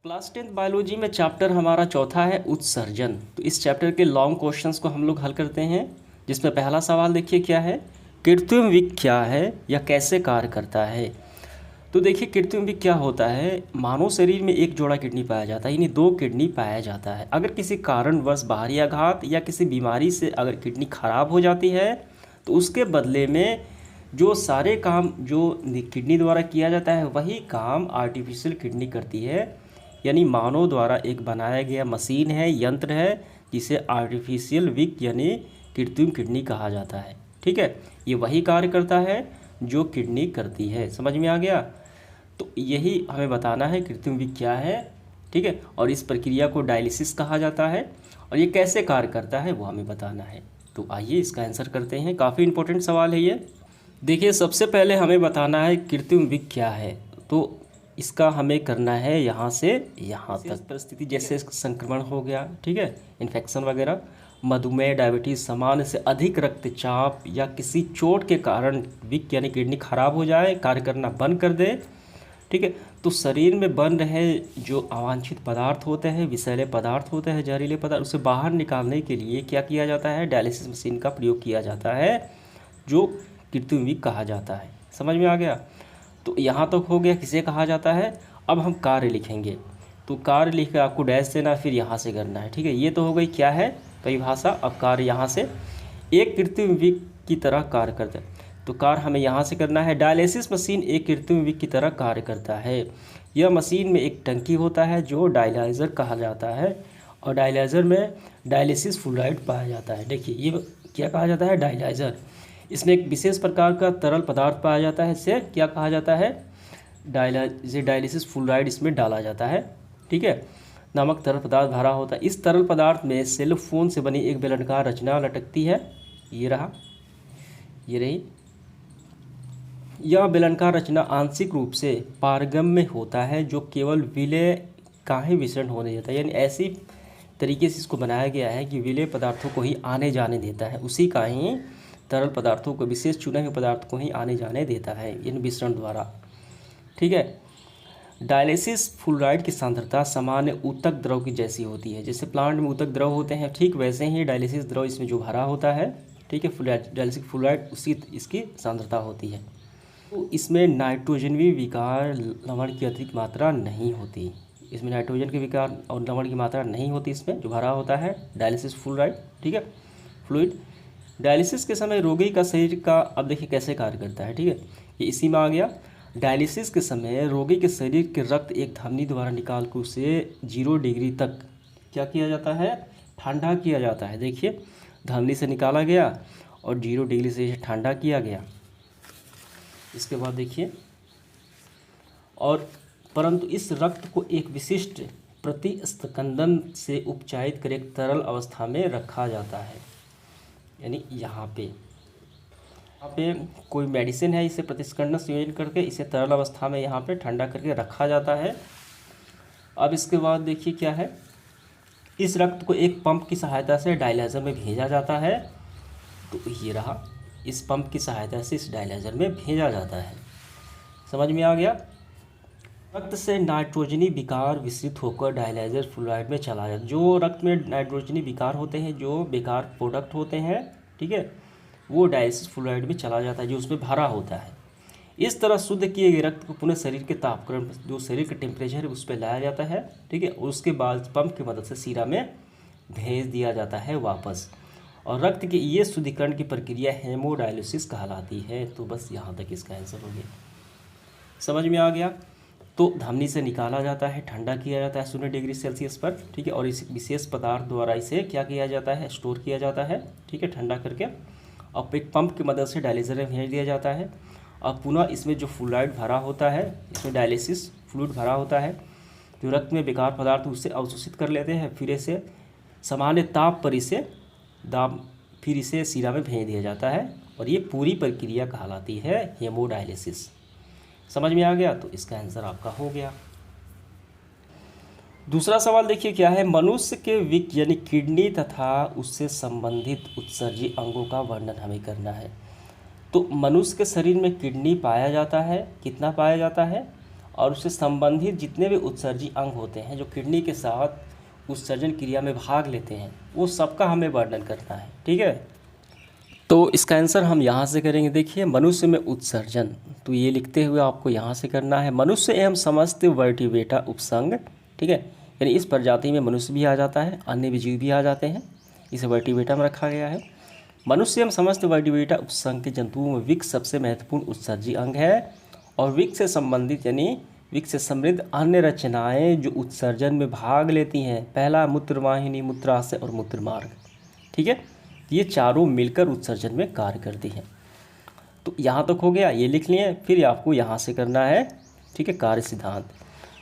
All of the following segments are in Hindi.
क्लास 10th बायोलॉजी में चैप्टर हमारा चौथा है उत्सर्जन। तो इस चैप्टर के लॉन्ग क्वेश्चंस को हम लोग हल करते हैं, जिसमें पहला सवाल देखिए क्या है, कृत्रिम विक क्या है या कैसे कार्य करता है। तो देखिए कृत्रिम विक क्या होता है। मानव शरीर में एक जोड़ा किडनी पाया जाता है, यानी दो किडनी पाया जाता है। अगर किसी कारणवश बाहरी आघात या किसी बीमारी से अगर किडनी खराब हो जाती है तो उसके बदले में जो सारे काम जो किडनी द्वारा किया जाता है वही काम आर्टिफिशियल किडनी करती है। यानी मानव द्वारा एक बनाया गया मशीन है, यंत्र है, जिसे आर्टिफिशियल विक यानी कृत्रिम किडनी कहा जाता है। ठीक है, ये वही कार्य करता है जो किडनी करती है। समझ में आ गया। तो यही हमें बताना है कृत्रिम विक क्या है। ठीक है, और इस प्रक्रिया को डायलिसिस कहा जाता है और ये कैसे कार्य करता है वो हमें बताना है। तो आइए इसका आंसर करते हैं। काफ़ी इंपॉर्टेंट सवाल है ये। देखिए सबसे पहले हमें बताना है कृत्रिम विक क्या है। तो इसका हमें करना है यहाँ से यहाँ तक परिस्थिति, जैसे संक्रमण हो गया, ठीक है, इन्फेक्शन वगैरह, मधुमेह, डायबिटीज़, सामान्य से अधिक रक्तचाप या किसी चोट के कारण विक यानी किडनी खराब हो जाए, कार्य करना बंद कर दे। ठीक है, तो शरीर में बन रहे जो अवांछित पदार्थ होते हैं, विषैले पदार्थ होते हैं, जहरीले पदार्थ, उसे बाहर निकालने के लिए क्या किया जाता है, डायलिसिस मशीन का प्रयोग किया जाता है, जो कृत्रिम विक कहा जाता है। समझ में आ गया। तो यहाँ तक हो गया किसे कहा जाता है। अब हम कार्य लिखेंगे, तो कार्य लिख कर आपको डैश देना, फिर यहाँ से करना है। ठीक है, ये तो हो गई क्या है परिभाषा। अब कार्य यहाँ से एक कृत्रिम विक की तरह कार्य करता है, तो कार्य हमें यहाँ से करना है। डायलिसिस मशीन एक कृत्रिम विक की तरह कार्य करता है। यह मशीन में एक टंकी होता है जो डायलाइज़र कहा जाता है, और डायलाइज़र में डायलिसिस फ्लूइड पाया जाता है। देखिए ये क्या कहा जाता है, डायलाइज़र। इसमें एक विशेष प्रकार का तरल पदार्थ पाया जाता है, इसे क्या कहा जाता है, डायलिसिस फ्लूइड इसमें डाला जाता है। ठीक है, नमक तरल पदार्थ भरा होता है। इस तरल पदार्थ में सेलोफोन से बनी एक बेलनाकार रचना लटकती है। ये रहा, ये रही। यह बेलनाकार रचना आंशिक रूप से पारगम्य होता है, जो केवल विलेय का ही विसरण होने देता है। यानी ऐसी तरीके से इसको बनाया गया है कि विलेय पदार्थों को ही आने जाने देता है, उसी का ही तरल पदार्थों को, विशेष चुने हुए पदार्थ को ही आने जाने देता है इन विसरण द्वारा। ठीक है, डायलिसिस फ्लूइड की सांद्रता सामान्य ऊतक द्रव की जैसी होती है। जैसे प्लांट में ऊतक द्रव होते हैं, ठीक वैसे ही डायलिसिस द्रव इसमें जो भरा होता है, ठीक है, डायलिसिस फ्लूइड उसी इसकी सांद्रता होती है। तो इसमें नाइट्रोजनवी विकार लवण की अधिक मात्रा नहीं होती। इसमें नाइट्रोजन के विकार और लवण की मात्रा नहीं होती इसमें जो भरा होता है डायलिसिस फ्लूइड। ठीक है, फ्लूइड। डायलिसिस के समय रोगी का शरीर का, अब देखिए कैसे कार्य करता है। ठीक है, ये इसी में आ गया। डायलिसिस के समय रोगी के शरीर के रक्त एक धमनी द्वारा निकाल कर उसे 0 डिग्री तक क्या किया जाता है, ठंडा किया जाता है। देखिए धमनी से निकाला गया और 0 डिग्री से इसे ठंडा किया गया। इसके बाद देखिए, और परंतु इस रक्त को एक विशिष्ट प्रतिस्कंदन से उपचारित कर एक तरल अवस्था में रखा जाता है। यानी यहाँ पे कोई मेडिसिन है, इसे प्रतिस्कंदन संयोजन करके इसे तरल अवस्था में यहाँ पे ठंडा करके रखा जाता है। अब इसके बाद देखिए क्या है, इस रक्त को एक पंप की सहायता से डायलाइज़र में भेजा जाता है। तो ये रहा, इस पंप की सहायता से इस डायलाइज़र में भेजा जाता है। समझ में आ गया। रक्त से नाइट्रोजनी विकार विस्तृत होकर डायलाइज़र फ्लूइड में चला जाता है। जो रक्त में नाइट्रोजनी विकार होते हैं, जो बेकार प्रोडक्ट होते हैं, ठीक है, वो डायलिसिस फ्लूइड में चला जाता है जो उसमें भरा होता है। इस तरह शुद्ध किए गए रक्त को पुनः शरीर के तापक्रम, जो शरीर का टेम्परेचर है उस पर लाया जाता है। ठीक है, उसके बाद पंप की मदद से सीरा में भेज दिया जाता है वापस। और रक्त की ये शुद्धिकरण की प्रक्रिया हेमोडायलिसिस कहलाती है। तो बस यहाँ तक इसका आंसर हो गया। समझ में आ गया। तो धमनी से निकाला जाता है, ठंडा किया जाता है 0 डिग्री सेल्सियस पर। ठीक है, और इस विशेष पदार्थ द्वारा इसे क्या किया जाता है, स्टोर किया जाता है। ठीक है, ठंडा करके अब एक पंप की मदद से डायलिसिस में भेज दिया जाता है। अब पुनः इसमें जो फ्लूइड भरा होता है, इसमें डायलिसिस फ्लूइड भरा होता है, जो रक्त में बेकार पदार्थ उससे अवशोषित कर लेते हैं, फिर इसे सामान्य ताप पर फिर इसे सीरा में भेज दिया जाता है। और ये पूरी प्रक्रिया कहलाती है हेमोडायलिसिस। समझ में आ गया। तो इसका आंसर आपका हो गया। दूसरा सवाल देखिए क्या है, मनुष्य के विक यानी किडनी तथा उससे संबंधित उत्सर्जी अंगों का वर्णन हमें करना है। तो मनुष्य के शरीर में किडनी पाया जाता है, कितना पाया जाता है, और उससे संबंधित जितने भी उत्सर्जी अंग होते हैं जो किडनी के साथ उत्सर्जन क्रिया में भाग लेते हैं, वो सबका हमें वर्णन करना है। ठीक है, तो इसका आंसर हम यहाँ से करेंगे। देखिए, मनुष्य में उत्सर्जन, तो ये लिखते हुए आपको यहाँ से करना है मनुष्य एवं समस्त वर्टिब्रेटा उपसंग। ठीक है, यानी इस प्रजाति में मनुष्य भी आ जाता है, अन्य भी जीव भी आ जाते हैं, इसे वर्टिब्रेटा में रखा गया है। मनुष्य एवं समस्त वर्टिब्रेटा उपसंग के जंतुओं में विक सबसे महत्वपूर्ण उत्सर्जी अंग है, और विक से संबंधित यानी विक से समृद्ध अन्य रचनाएं जो उत्सर्जन में भाग लेती हैं, पहला मूत्रवाहिनी, मूत्राशय और मूत्रमार्ग। ठीक है, ये चारों मिलकर उत्सर्जन में कार्य करती हैं। तो यहाँ तक हो गया, ये लिख लिए। फिर आपको यहाँ से करना है, ठीक है, कार्य सिद्धांत।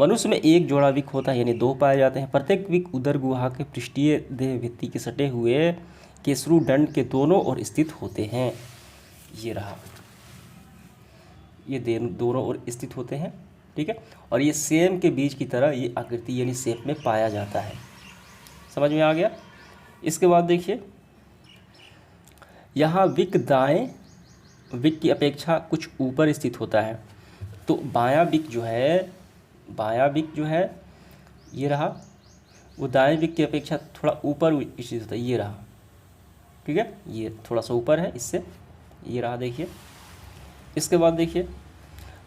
मनुष्य में एक जोड़ा विक होता है, यानी 2 पाए जाते हैं। प्रत्येक विक उदर गुहा के पृष्ठीय देह भित्ति के सटे हुए केसरूदंड के दोनों ओर स्थित होते हैं। ये रहा, ये दोनों ओर स्थित होते हैं। ठीक है, और ये सेम के बीज की तरह ये आकृति यानी शेप में पाया जाता है। समझ में आ गया। इसके बाद देखिए, यहाँ विक दाएं विक की अपेक्षा कुछ ऊपर स्थित होता है। तो बायां विक जो है ये रहा, वो दाएं विक की अपेक्षा थोड़ा ऊपर स्थित होता है, ये रहा। ठीक है, ये थोड़ा सा ऊपर है इससे, ये रहा। देखिए, इसके बाद देखिए,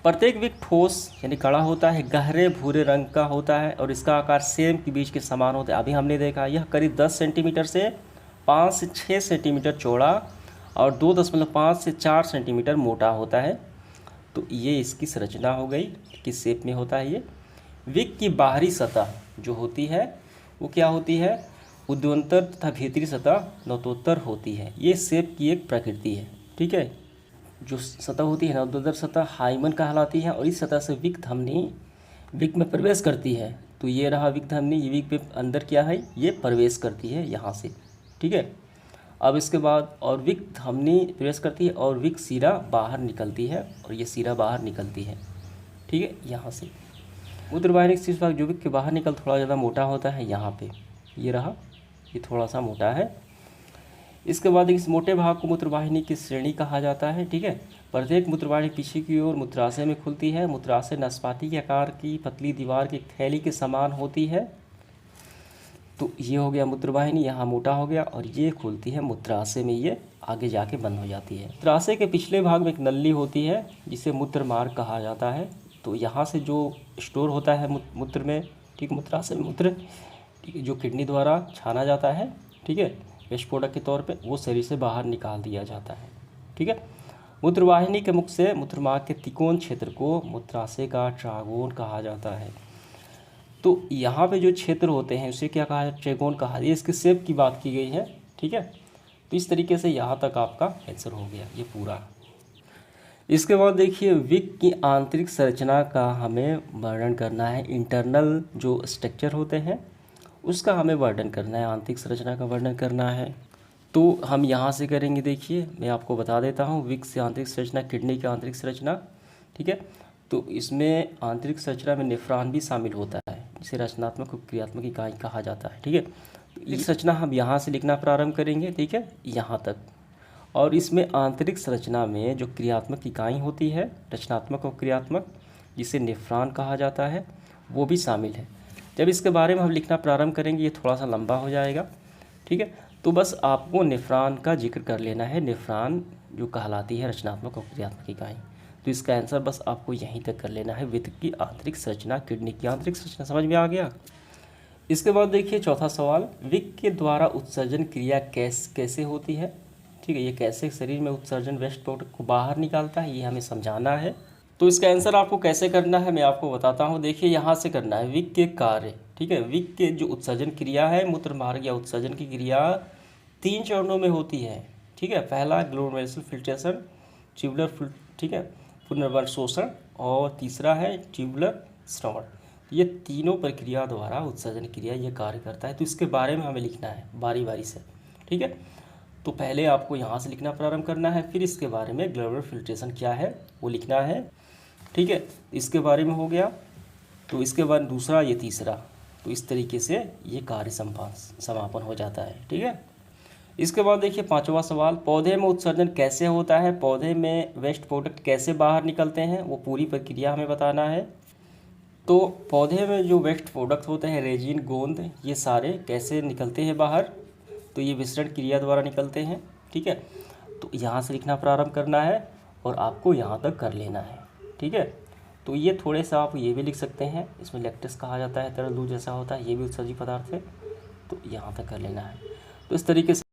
प्रत्येक विक ठोस यानी कड़ा होता है, गहरे भूरे रंग का होता है और इसका आकार सेम के बीज के समान होता है। अभी हमने देखा यह करीब 10 सेंटीमीटर से 5 से 6 सेंटीमीटर चौड़ा और 2.5 से 4 सेंटीमीटर मोटा होता है। तो ये इसकी संरचना हो गई, किस शेप में होता है ये। विक की बाहरी सतह जो होती है वो क्या होती है, उद्यंतर तथा भीतरी सतह नवोत्तर होती है। ये शेप की एक प्रकृति है। ठीक है, जो सतह होती है नवोत्तर सतह हाइमन कहलाती है, और इस सतह से विक धमनी विक में प्रवेश करती है। तो ये रहा विक धमनी, ये विक पे अंदर क्या है, ये प्रवेश करती है यहाँ से। ठीक है, अब इसके बाद और विक धमनी प्रवेश करती है और विक सिरा बाहर निकलती है, और ये सिरा बाहर निकलती है। ठीक है, यहाँ से मूत्रवाहिनी शीर्ष भाग जो विक के बाहर निकल थोड़ा ज़्यादा मोटा होता है, यहाँ पे ये रहा, ये थोड़ा सा मोटा है। इसके बाद इस मोटे भाग को मूत्रवाहिनी की श्रेणी कहा जाता है। ठीक है, प्रत्येक मूत्रवाहिनी पीछे की ओर मूत्राशय में खुलती है। मूत्राशय नाशपाती के आकार की पतली दीवार की थैली के समान होती है। तो ये हो गया मूत्रवाहिनी, यहाँ मोटा हो गया, और ये खुलती है मूत्राशय में, ये आगे जाके बंद हो जाती है। मूत्राशय के पिछले भाग में एक नली होती है जिसे मूत्रमार्ग कहा जाता है। तो यहाँ से जो स्टोर होता है मूत्र में, ठीक, मूत्राशय में मूत्र, ठीक है, जो किडनी द्वारा छाना जाता है, ठीक है, वेस्ट प्रोडक्ट के तौर पे, वो शरीर से बाहर निकाल दिया जाता है। ठीक है, मूत्रवाहिनी के मुख से मूत्रमार्ग के तिकोण क्षेत्र को मूत्राशय का ट्रागोन कहा जाता है। तो यहाँ पे जो क्षेत्र होते हैं उसे क्या कहा है, ट्रागोन कहा। ये इसके शेप की बात की गई है। ठीक है, तो इस तरीके से यहाँ तक आपका आंसर हो गया ये पूरा। इसके बाद देखिए, विक की आंतरिक संरचना का हमें वर्णन करना है। इंटरनल जो स्ट्रक्चर होते हैं उसका हमें वर्णन करना है, आंतरिक संरचना का वर्णन करना है। तो हम यहाँ से करेंगे। देखिए, मैं आपको बता देता हूँ, विक से आंतरिक संरचना, किडनी की आंतरिक संरचना। ठीक है, तो इसमें आंतरिक संरचना में नेफ्रॉन भी शामिल होता है, जिसे रचनात्मक और क्रियात्मक इकाई कहा जाता है। ठीक है, तो इस संरचना हम यहाँ से लिखना प्रारंभ करेंगे। ठीक है, यहाँ तक। और इसमें आंतरिक संरचना में जो क्रियात्मक इकाई होती है, रचनात्मक और क्रियात्मक, जिसे नेफ्रॉन कहा जाता है, वो भी शामिल है। जब इसके बारे में हम लिखना प्रारंभ करेंगे ये थोड़ा सा लंबा हो जाएगा। ठीक है, तो बस आपको नेफ्रॉन का जिक्र कर लेना है, नेफ्रॉन जो कहलाती है रचनात्मक और क्रियात्मक इकाई। तो इसका आंसर बस आपको यहीं तक कर लेना है, विक की आंतरिक संरचना, किडनी की आंतरिक संरचना। समझ में आ गया। इसके बाद देखिए चौथा सवाल, विक के द्वारा उत्सर्जन क्रिया कैसे होती है। ठीक है, ये कैसे शरीर में उत्सर्जन वेस्ट प्रोडक्ट को बाहर निकालता है, ये हमें समझाना है। तो इसका आंसर आपको कैसे करना है मैं आपको बताता हूँ। देखिए, यहाँ से करना है विक के कार्य। ठीक है, विक के जो उत्सर्जन क्रिया है, मूत्रमार्ग या उत्सर्जन की क्रिया 3 चरणों में होती है। ठीक है, पहला ग्लोमेरुलर फिल्ट्रेशन, ट्यूबुलर, ठीक है, पुनर्वशोषण, और तीसरा है ट्यूबुलर श्रवण। ये तीनों प्रक्रिया द्वारा उत्सर्जन क्रिया ये कार्य करता है। तो इसके बारे में हमें लिखना है बारी बारी से। ठीक है, तो पहले आपको यहाँ से लिखना प्रारंभ करना है, फिर इसके बारे में ग्लोमेरुलर फिल्ट्रेशन क्या है वो लिखना है। ठीक है, इसके बारे में हो गया। तो इसके बाद दूसरा, ये तीसरा। तो इस तरीके से ये कार्य समापन हो जाता है। ठीक है, इसके बाद देखिए 5वां सवाल, पौधे में उत्सर्जन कैसे होता है, पौधे में वेस्ट प्रोडक्ट कैसे बाहर निकलते हैं, वो पूरी प्रक्रिया हमें बताना है। तो पौधे में जो वेस्ट प्रोडक्ट होते हैं, रेजिन, गोंद, ये सारे कैसे निकलते हैं बाहर, तो ये विसरण क्रिया द्वारा निकलते हैं। ठीक है, तो यहाँ से लिखना प्रारंभ करना है और आपको यहाँ तक कर लेना है। ठीक है, तो ये थोड़े सा आप ये भी लिख सकते हैं, इसमें लैक्टिस कहा जाता है, तरल दूध जैसा होता है, ये भी उत्सर्जी पदार्थ है, तो यहाँ तक कर लेना है। तो इस तरीके से